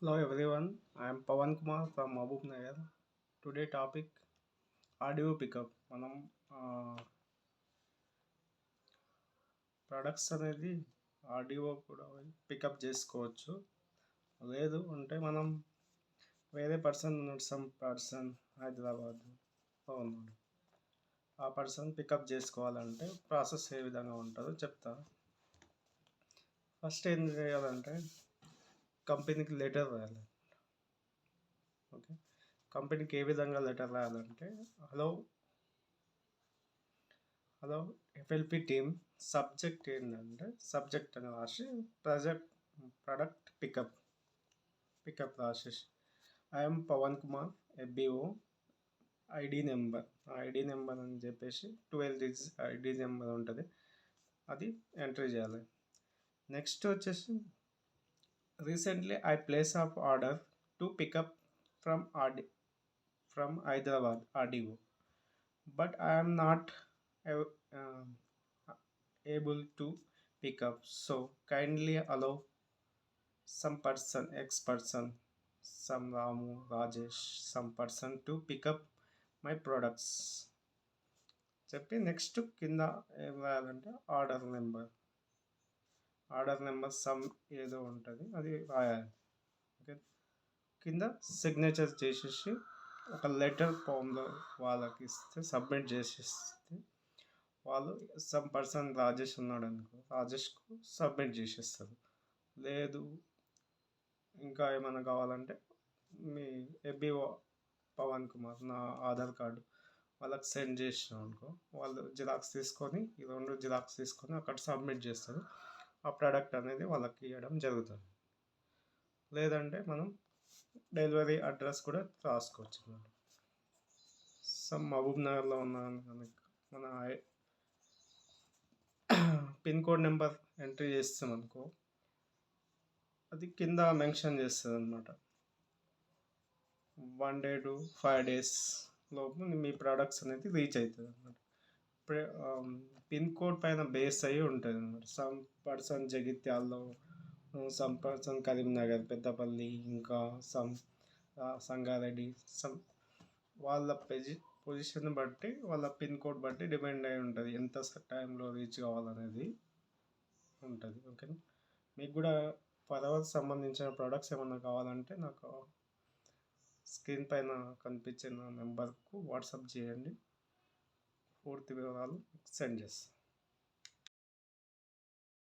Hello everyone, I am Pawan Kumar from Mahbub Nagar. Today topic audio pickup. మనం products అనేది audio కూడా pickup చేసుకోవచ్చు. లేదు అంటే మనం వేరే పర్సన్ ఉన్నాడు, సమ్ పర్సన్ హైదరాబాద్లో ఉన్నాడు. ఆ పర్సన్ పికప్ చేసుకోవాలంటే ప్రాసెస్ ఏ విధంగా ఉంటుందో చెప్తా. ఫస్ట్ ఏం చేయాలంటే కంపెనీకి లెటర్ రాయాలి. ఓకే, కంపెనీకి ఏ విధంగా లెటర్ రాయాలంటే hello hello FLP team, subject ఏంటంటే సబ్జెక్ట్ అని రాసి ప్రొడక్ట్ పికప్ రాసేసి I am Pavan Kumar FBO ID number అని చెప్పేసి 12 డిజిట్స్ ఐడి నెంబర్ ఉంటుంది, అది ఎంట్రీ చేయాలి. నెక్స్ట్ వచ్చేసి recently I place of order to pick up from Hyderabad RDO, but I'm not uh, able to pick up, so kindly allow some person, X person, some Ramu, Rajesh, some person to pick up my products చెప్పి next కింద ఏం రాయాలంటే order number some ఏదో ఉంటుంది అది రాయాలి. Okay, కింద signature చేసేసి ఒక లెటర్ ఫామ్లో వాళ్ళకి ఇస్తే సబ్మిట్ చేసేస్తే వాళ్ళు సమ్ పర్సన్ రాజేష్ ఉన్నాడు అనుకో, రాజేష్కు సబ్మిట్ చేసేస్తారు. లేదు ఇంకా ఏమైనా కావాలంటే మీ ఎబిఓ పవన్ కుమార్ నా ఆధార్ కార్డు వాళ్ళకి సెండ్ చేసినాం అనుకో, వాళ్ళు జిరాక్స్ తీసుకొని ఈ రెండు జిరాక్స్ తీసుకొని అక్కడ సబ్మిట్ చేస్తారు. ఆ ప్రోడక్ట్ అనేది వాళ్ళకి ఇవ్వడం జరుగుతుంది. లేదంటే మనం డెలివరీ అడ్రస్ కూడా రాసుకోవచ్చు. సమ్ మహబూబ్ నగర్లో ఉన్నాను కనుక మన పిన్ కోడ్ నెంబర్ ఎంట్రీ చేస్తాం అనుకో, అది కింద మెన్షన్ చేస్తుంది అనమాట. 1 day to 5 days లోపు మీ ప్రోడక్ట్స్ అనేది రీచ్ అవుతుంది అనమాట. పిన్ కోడ్ పైన బేస్ అయ్యి ఉంటుంది అనమాట. సమ్ పర్సన్ జగిత్యాల్లో, సమ్ పర్సన్ కరీంనగర్, పెద్దపల్లి, ఇంకా సమ్ సంగారెడ్డి, సమ్ వాళ్ళ పొజిషన్ బట్టి వాళ్ళ పిన్ కోడ్ బట్టి డిపెండ్ అయి ఉంటుంది ఎంత టైంలో రీచ్ కావాలనేది ఉంటుంది. ఓకేనా, మీకు కూడా ఫర్దర్ సంబంధించిన ప్రోడక్ట్స్ ఏమన్నా కావాలంటే నాకు స్క్రీన్ పైన కనిపించిన నెంబర్కు వాట్సాప్ చేయండి, పూర్తి వివరాలు సెండ్ చేస్తాను.